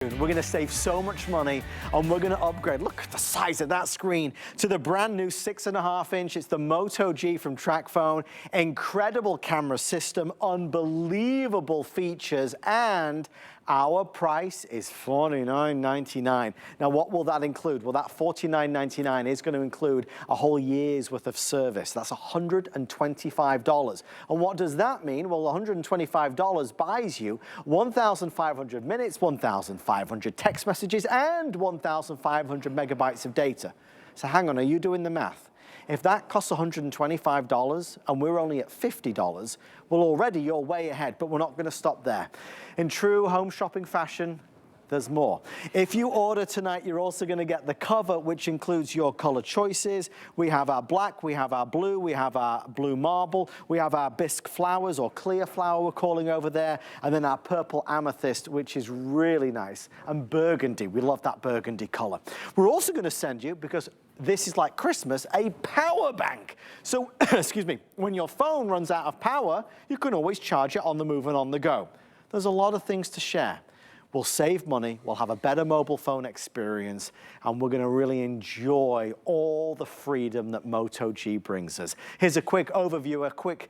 We're going to save so much money and we're going to upgrade. Look at the size of that screen to the brand new 6.5 inch. It's the Moto G from Tracfone. Incredible camera system, unbelievable features, and our price is $49.99. Now, what will that include? Well, that $49.99 is going to include a whole year's worth of service. That's $125. And what does that mean? Well, $125 buys you 1,500 minutes, 1,500 text messages, and 1,500 megabytes of data. So hang on, are you doing the math? If that costs $125 and we're only at $50, well, already you're way ahead, but we're not going to stop there. In true home shopping fashion, there's more. If you order tonight, you're also going to get the cover, which includes your color choices. We have our black, we have our blue, we have our blue marble, we have our bisque flowers, or clear flower we're calling over there, and then our purple amethyst, which is really nice, and burgundy. We love that burgundy color. We're also going to send you, because this is like Christmas, a power bank. So, excuse me, when your phone runs out of power, you can always charge it on the move and on the go. There's a lot of things to share. We'll save money, we'll have a better mobile phone experience, and we're going to really enjoy all the freedom that Moto G brings us. Here's a quick overview, a quick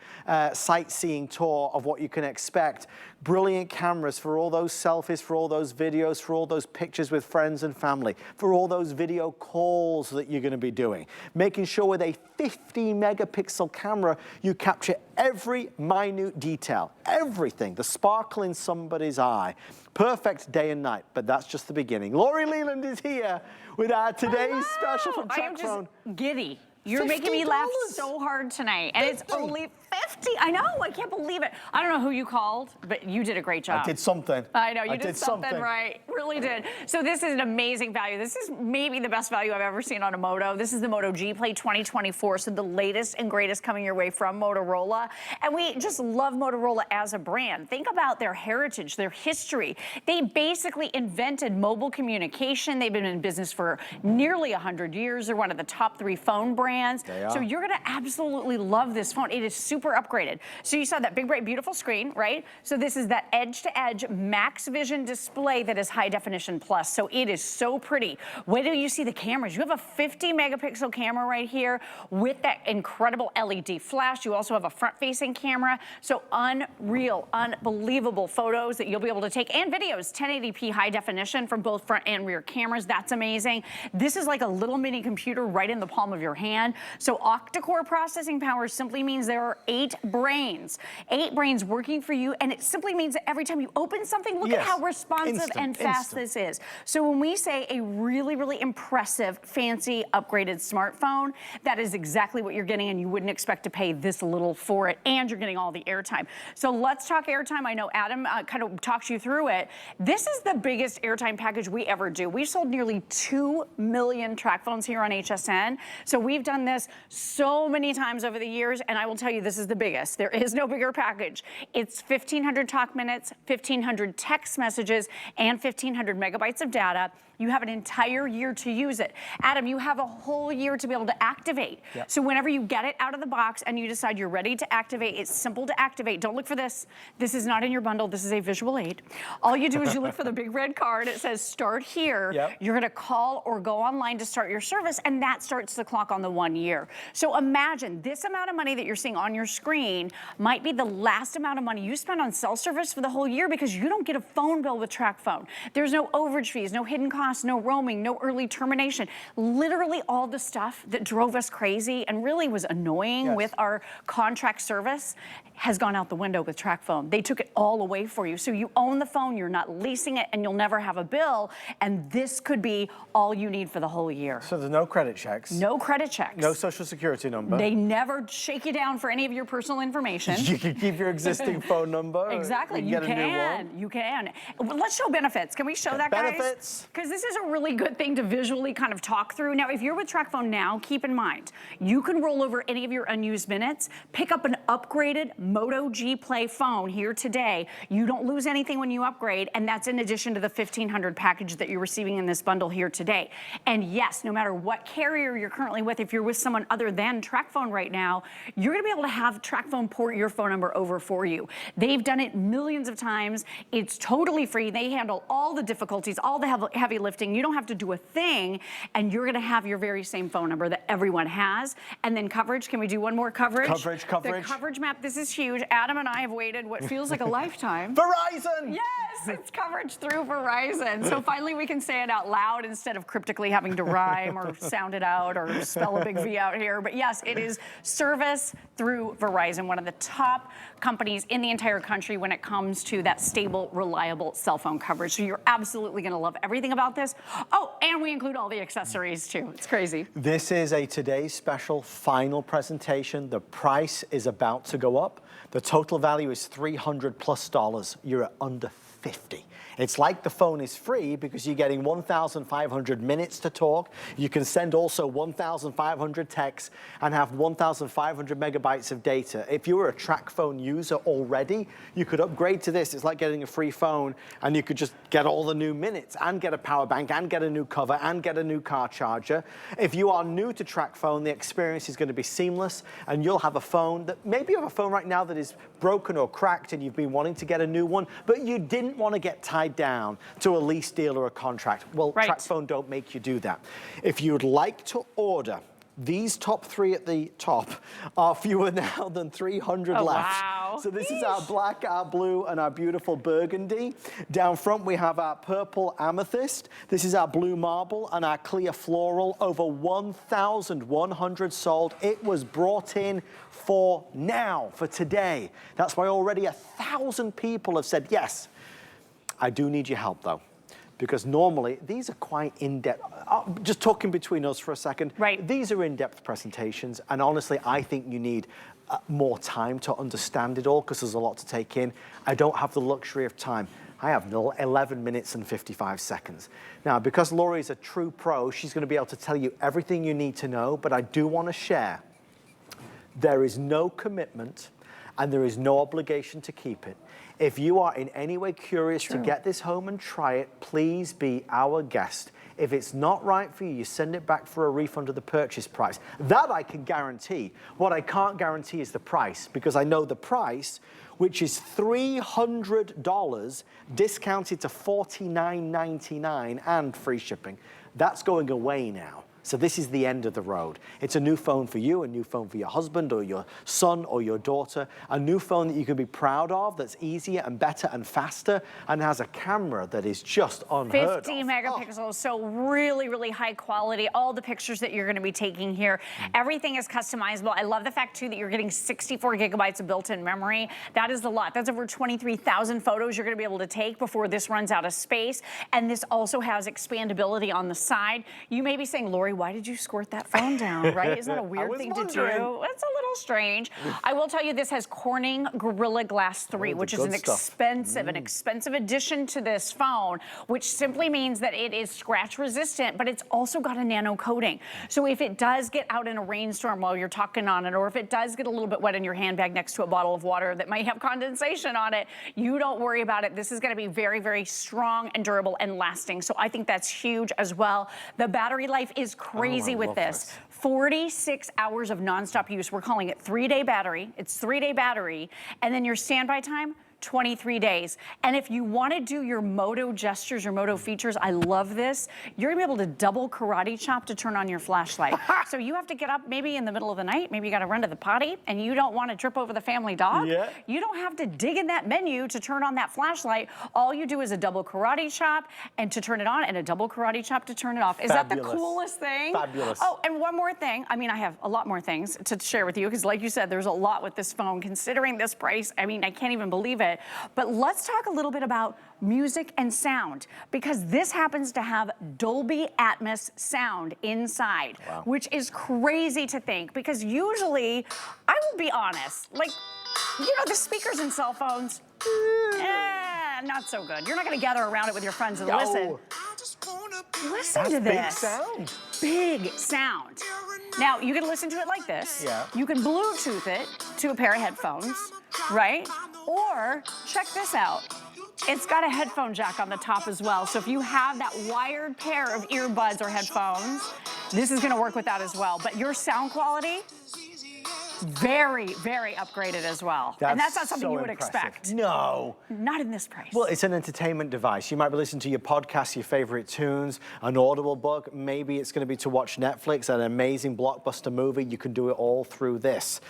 sightseeing tour of what you can expect. Brilliant cameras for all those selfies, for all those videos, for all those pictures with friends and family, for all those video calls that you're going to be doing. Making sure with a 50 megapixel camera, you capture every minute detail, everything, the sparkle in somebody's eye. Perfect day and night, but that's just the beginning. Lori Leland is here with our today's special from Tracfone. I am just giddy. You're making me laugh so hard tonight. And it's only 50. I know, I can't believe it. I don't know who you called, but you did a great job. I did something. I know, you did something right. Really did. So this is an amazing value. This is maybe the best value I've ever seen on a Moto. This is the Moto G Play 2024. So the latest and greatest coming your way from Motorola. And we just love Motorola as a brand. Think about their heritage, their history. They basically invented mobile communication. They've been in business for nearly 100 years. They're one of the top 3 phone brands. So you're gonna absolutely love this phone. It is super upgraded. So you saw that big, bright, beautiful screen, right? So this is that edge-to-edge max vision display that is high definition plus. So it is so pretty. Wait till you see the cameras. You have a 50 megapixel camera right here with that incredible LED flash. You also have a front-facing camera. So unreal, unbelievable photos that you'll be able to take, and videos, 1080p high definition from both front and rear cameras. That's amazing. This is like a little mini computer right in the palm of your hand. So octa-core processing power simply means there are 8 brains. 8 brains working for you, and it simply means that every time you open something, look at how responsive and fast this is. So when we say a really, really impressive, fancy, upgraded smartphone, that is exactly what you're getting, and you wouldn't expect to pay this little for it, and you're getting all the airtime. So let's talk airtime. I know Adam kind of talked you through it. This is the biggest airtime package we ever do. We've sold nearly 2 million Tracphones here on HSN. So we've done this so many times over the years, and I will tell you, this is the biggest. There is no bigger package. It's 1,500 talk minutes, 1,500 text messages, and 1,500 megabytes of data. You have an entire year to use it. Adam, you have a whole year to be able to activate. So whenever you get it out of the box and you decide you're ready to activate, it's simple to activate. Don't look for this. This is not in your bundle. This is a visual aid. All you do is you look for the big red card. It says start here. You're gonna call or go online to start your service, and that starts the clock on the 1 year. So imagine this amount of money that you're seeing on your screen might be the last amount of money you spend on cell service for the whole year, because you don't get a phone bill with Tracfone. There's no overage fees, no hidden costs, no roaming, no early termination. Literally all the stuff that drove us crazy and really was annoying with our contract service has gone out the window with Tracfone. They took it all away for you. So you own the phone, you're not leasing it, and you'll never have a bill. And this could be all you need for the whole year. So there's no credit checks. No credit checks. No social security number. They never shake you down for any of your personal information. You can keep your existing phone number. Exactly, you can. You can. Well, let's show benefits. Can we show that, guys? Benefits. Because this is a really good thing to visually kind of talk through. Now, if you're with Tracfone now, keep in mind, you can roll over any of your unused minutes, pick up an upgraded Moto G Play phone here today. You don't lose anything when you upgrade, and that's in addition to the 1,500 package that you're receiving in this bundle here today. And yes, no matter what carrier you're currently with, if you're with someone other than Tracfone right now, you're gonna be able to have Tracfone port your phone number over for you. They've done it millions of times. It's totally free. They handle all the difficulties, all the heavy lifting. You don't have to do a thing, and you're gonna have your very same phone number that everyone has. And then coverage, can we do one more coverage? Coverage. The coverage map, this is huge. Adam and I have waited what feels like a lifetime. Verizon! Yes, it's coverage through Verizon. So finally we can say it out loud instead of cryptically having to rhyme or sound it out or spell a big V out here. But yes, it is service through Verizon, one of the top companies in the entire country when it comes to that stable, reliable cell phone coverage. So you're absolutely gonna love everything about this. Oh, and we include all the accessories too. It's crazy. This is a today's special final presentation. The price is about to go up. The total value is $300+. You're at under 50. It's like the phone is free because you're getting 1,500 minutes to talk. You can send also 1,500 texts and have 1,500 megabytes of data. If you were a Tracfone user already, you could upgrade to this. It's like getting a free phone, and you could just get all the new minutes and get a power bank and get a new cover and get a new car charger. If you are new to Tracfone, the experience is going to be seamless, and you'll have a phone that maybe you have a phone right now that is broken or cracked and you've been wanting to get a new one, but you didn't want to get tied down to a lease deal or a contract. Well, right. Tracfone don't make you do that. If you'd like to order, these top three at the top are fewer now than 300 left. Wow. So this is our black, our blue, and our beautiful burgundy. Down front, we have our purple amethyst. This is our blue marble and our clear floral. Over 1,100 sold. It was brought in for now, for today. That's why already 1,000 people have said, yes, I do need your help though. Because normally, these are quite in-depth. Just talking between us for a second. Right. These are in-depth presentations, and honestly, I think you need more time to understand it all, because there's a lot to take in. I don't have the luxury of time. I have 11 minutes and 55 seconds. Now, because Laurie's a true pro, she's gonna be able to tell you everything you need to know, but I do wanna share, there is no commitment, and there is no obligation to keep it. If you are in any way curious to get this home and try it, please be our guest. If it's not right for you, you send it back for a refund of the purchase price. That I can guarantee. What I can't guarantee is the price, because I know the price, which is $300 discounted to $49.99 and free shipping. That's going away now. So this is the end of the road. It's a new phone for you, a new phone for your husband or your son or your daughter, a new phone that you can be proud of, that's easier and better and faster, and has a camera that is just unheard of. 50 megapixels, so really, really high quality. All the pictures that you're gonna be taking here, everything is customizable. I love the fact too that you're getting 64 gigabytes of built-in memory. That is a lot. That's over 23,000 photos you're gonna be able to take before this runs out of space. And this also has expandability on the side. You may be saying, Lori, why did you squirt that phone down, right? Isn't that a weird thing to do? It's a little strange. I will tell you, this has Corning Gorilla Glass 3, which is an expensive addition to this phone, which simply means that it is scratch resistant, but it's also got a nano coating. So if it does get out in a rainstorm while you're talking on it, or if it does get a little bit wet in your handbag next to a bottle of water that might have condensation on it, you don't worry about it. This is gonna be very, very strong and durable and lasting. So I think that's huge as well. The battery life is crazy with this. 46 hours of nonstop use. We're calling it 3-day battery. It's 3-day battery. And then your standby time, 23 days. And if you want to do your Moto gestures, your Moto features, I love this. You're gonna be able to double karate chop to turn on your flashlight. So you have to get up maybe in the middle of the night, maybe you gotta run to the potty, and you don't want to trip over the family dog. Yeah. You don't have to dig in that menu to turn on that flashlight. All you do is a double karate chop and to turn it on, and a double karate chop to turn it off. Is that the coolest thing? Fabulous. Oh, and one more thing. I mean, I have a lot more things to share with you, because like you said, there's a lot with this phone. Considering this price, I mean, I can't even believe it. But let's talk a little bit about music and sound, because this happens to have Dolby Atmos sound inside, which is crazy to think, because usually, I will be honest, like, you know, the speakers in cell phones, not so good. You're not gonna gather around it with your friends and listen. Listen to this. Big sound. Big sound. Now, you can listen to it like this. Yeah. You can Bluetooth it to a pair of headphones, right? Or, check this out. It's got a headphone jack on the top as well. So if you have that wired pair of earbuds or headphones, this is gonna work with that as well. But your sound quality, Very, very upgraded as well. And that's not something so you would impressive. expect. No. Not in this price. Well, it's an entertainment device. You might be listening to your podcast, your favorite tunes, an Audible book. Maybe it's going to be to watch Netflix, an amazing blockbuster movie. You can do it all through this.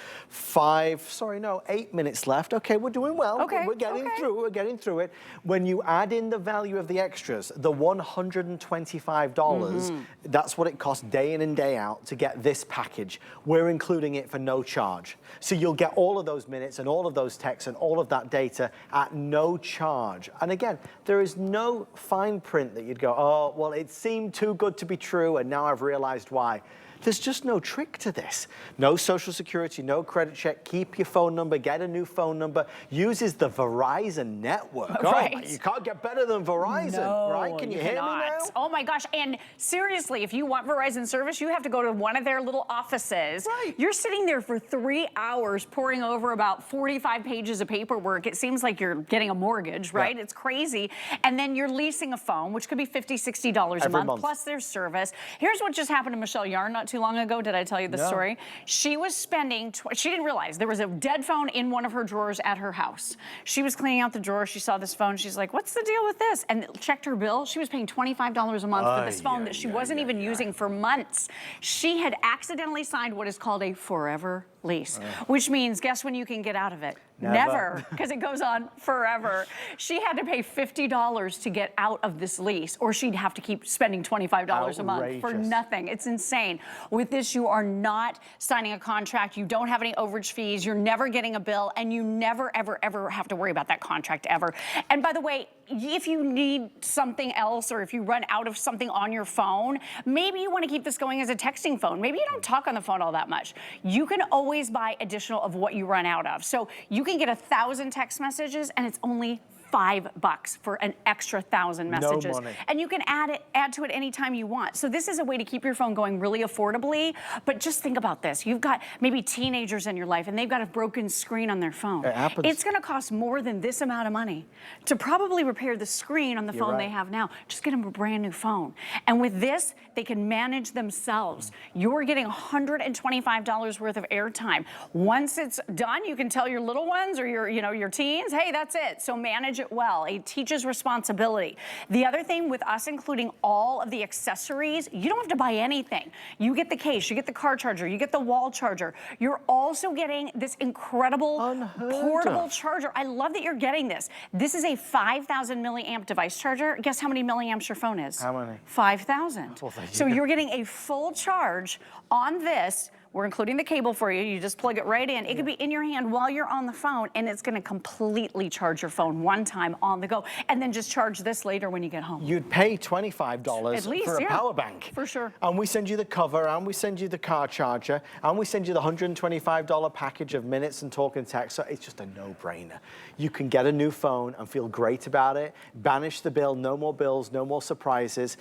8 minutes left. Okay, we're doing well. Okay. We're getting through. We're getting through it. When you add in the value of the extras, the $125, that's what it costs day in and day out to get this package. We're including it for no charge. So you'll get all of those minutes and all of those texts and all of that data at no charge. And again, there is no fine print that you'd go, oh, well, it seemed too good to be true, and now I've realized why. There's just no trick to this. No social security, no credit check, keep your phone number, get a new phone number, uses the Verizon network. Right. Oh, you can't get better than Verizon, right? Can you hear me now? Oh my gosh, and seriously, if you want Verizon service, you have to go to one of their little offices. Right. You're sitting there for 3 hours pouring over about 45 pages of paperwork. It seems like you're getting a mortgage, right? Yeah. It's crazy. And then you're leasing a phone, which could be $50, $60 a month, plus their service. Here's what just happened to Michelle Yarn not too long ago. Did I tell you the story? She was spending, she didn't realize there was a dead phone in one of her drawers at her house. She was cleaning out the drawer. She saw this phone. She's like, what's the deal with this? And checked her bill. She was paying $25 a month for this phone that she wasn't even using for months. She had accidentally signed what is called a forever lease, which means guess when you can get out of it? Never, because it goes on forever. She had to pay $50 to get out of this lease, or she'd have to keep spending $25 a month for nothing. It's insane. With this, you are not signing a contract. You don't have any overage fees. You're never getting a bill, and you never, ever, ever have to worry about that contract ever. And by the way, if you need something else, or if you run out of something on your phone, maybe you want to keep this going as a texting phone. Maybe you don't talk on the phone all that much. You can always buy additional of what you run out of. So you can get 1,000 text messages, and it's only $5 for an extra 1,000 messages. No money. And you can add to it anytime you want. So this is a way to keep your phone going really affordably. But just think about this. You've got maybe teenagers in your life, and they've got a broken screen on their phone. It happens. It's going to cost more than this amount of money to probably repair the screen on the phone they have now. Just get them a brand new phone. And with this, they can manage themselves. You're getting $125 worth of airtime. Once it's done, you can tell your little ones or your teens, hey, that's it. So manage it well. It teaches responsibility. The other thing with us including all of the accessories, you don't have to buy anything. You get the case, you get the car charger, you get the wall charger. You're also getting this incredible portable charger. I love that you're getting this. This is a 5,000 milliamp device charger. Guess how many milliamps your phone is? How many? 5,000. Well, so you're getting a full charge on this. We're including the cable for you. You just plug it right in. It could be in your hand while you're on the phone, and it's going to completely charge your phone one time on the go, and then just charge this later when you get home. You'd pay $25 At least, for a power bank. For sure. And we send you the cover, and we send you the car charger, and we send you the $125 package of minutes and talk and text. So it's just a no-brainer. You can get a new phone and feel great about it. Banish the bill. No more bills. No more surprises.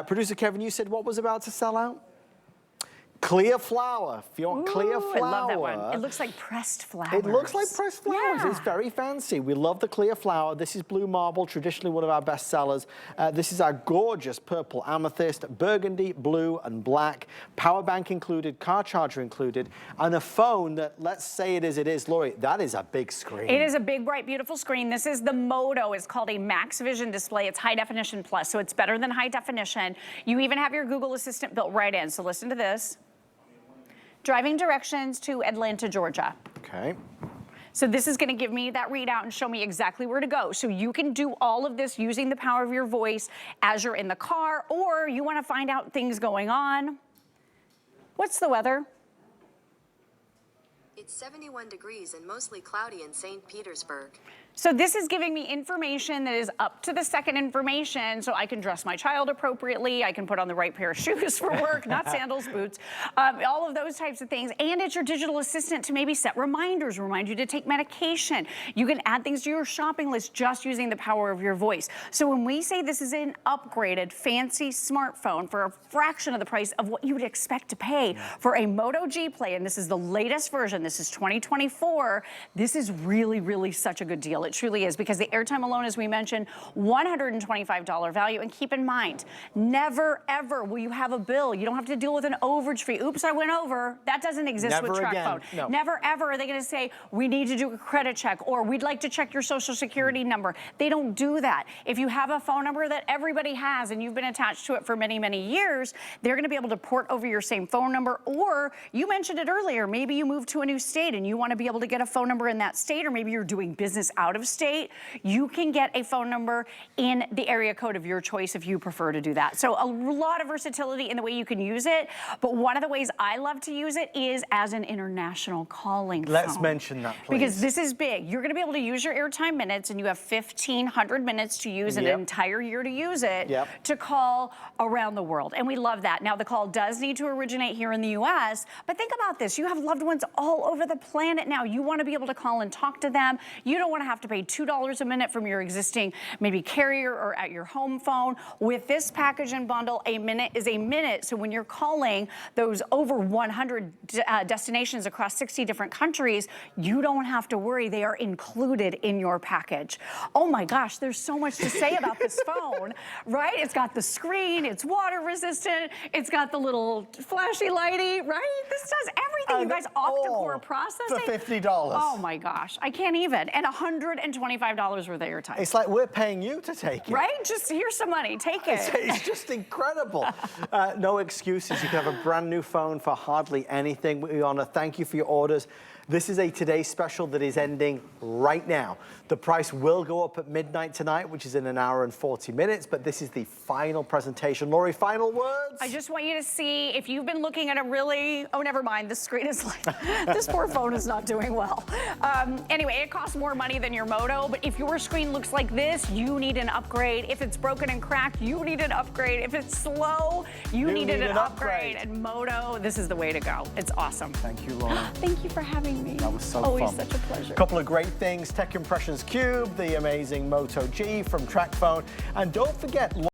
Producer Kevin, you said what was about to sell out? Clear flower. If you want clear flower. I love that one. It looks like pressed flowers. It looks like pressed flowers. Yeah. It's very fancy. We love the clear flower. This is blue marble, traditionally one of our best sellers. This is our gorgeous purple amethyst, burgundy, blue, and black. Power bank included, car charger included, and a phone that, let's say it is, Lori, that is a big screen. It is a big, bright, beautiful screen. This is the Moto. It's called a Max Vision display. It's high definition plus, so it's better than high definition. You even have your Google Assistant built right in, so listen to this. Driving directions to Atlanta, Georgia. Okay. So this is going to give me that readout and show me exactly where to go. So you can do all of this using the power of your voice as you're in the car, or you want to find out things going on. What's the weather? It's 71 degrees and mostly cloudy in St. Petersburg. So this is giving me information that is up to the second information, so I can dress my child appropriately, I can put on the right pair of shoes for work, not sandals, boots, all of those types of things. And it's your digital assistant to maybe set reminders, remind you to take medication. You can add things to your shopping list just using the power of your voice. So when we say this is an upgraded, fancy smartphone for a fraction of the price of what you would expect to pay for a Moto G Play, and this is the latest version, this is 2024, this is really, really such a good deal. It truly is, because the airtime alone, as we mentioned, $125 value. And keep in mind, never ever will you have a bill. You don't have to deal with an overage fee. Oops, I went over. That doesn't exist with Tracfone. No. Never ever are they going to say, we need to do a credit check, or we'd like to check your social security number. They don't do that. If you have a phone number that everybody has and you've been attached to it for many, many years, they're going to be able to port over your same phone number. Or you mentioned it earlier, maybe you moved to a new state and you want to be able to get a phone number in that state, or maybe you're doing business out of state. You can get a phone number in the area code of your choice if you prefer to do that. So a lot of versatility in the way you can use it, but one of the ways I love to use it is as an international calling phone. Let's mention that, please. Because this is big. You're going to be able to use your airtime minutes, and you have 1,500 minutes to use an entire year to use it to call around the world. And we love that. Now, the call does need to originate here in the US, but think about this. You have loved ones all over the planet now. You want to be able to call and talk to them. You don't want to have to pay $2 a minute from your existing maybe carrier or at your home phone. With this package and bundle, a minute is a minute. So when you're calling those over 100 destinations across 60 different countries, you don't have to worry. They are included in your package. Oh my gosh, there's so much to say about this phone, right? It's got the screen, it's water resistant, it's got the little flashy lighty, right? This does everything. You guys, octa-core processing. For $50. Oh my gosh, I can't even. And $125 worth of airtime. It's like we're paying you to take it. Right? Just here's some money, take it. It's just incredible. No excuses. You can have a brand new phone for hardly anything. We want to thank you for your orders. This is a Today special that is ending right now. The price will go up at midnight tonight, which is in an hour and 40 minutes, but this is the final presentation. Lori, final words? I just want you to see, if you've been looking at a really, oh, never mind, the screen is like, this poor phone is not doing well. Anyway, it costs more money than your Moto, but if your screen looks like this, you need an upgrade. If it's broken and cracked, you need an upgrade. If it's slow, you needed an upgrade. And Moto, this is the way to go. It's awesome. Thank you, Lori. Thank you for having me. That was so Always fun. such a pleasure. A couple of great things, Tech Impressions Cube, the amazing Moto G from Tracfone, and don't forget